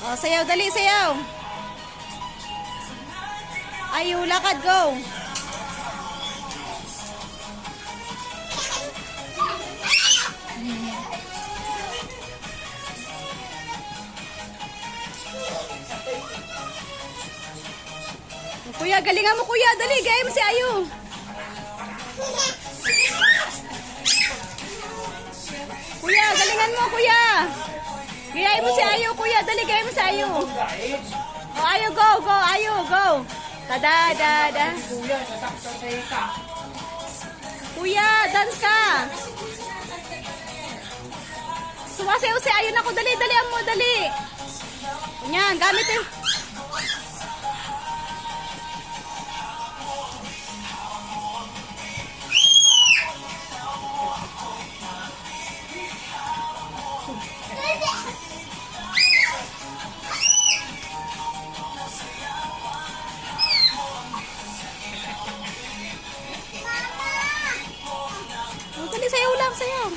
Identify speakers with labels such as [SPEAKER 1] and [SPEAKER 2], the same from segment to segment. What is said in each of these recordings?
[SPEAKER 1] Oh, sayaw, dali, sayaw. Ayu, lakad, go. Kuya, galingan mo kuya, dali, gaya mo si Ayu. Kuya, galingan mo kuya. Gaya mo si Ayu, kuya, dali, gaya mo si Ayu. Oh, Ayu, go, go, Ayu, go. Tada, da, da. Kuya, dance ka. Sumasayaw si Ayu na ko, dali, dali mo, dali. Yan, gamit yung... Dali, sayaw lang, sayaw.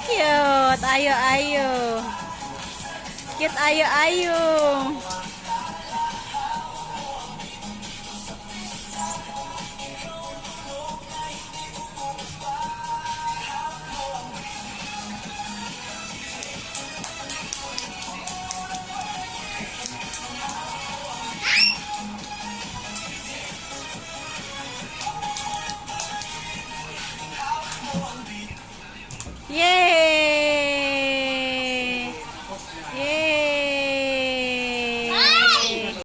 [SPEAKER 1] Cute, Ayu, Ayu. Cute, Ayu, Ayu.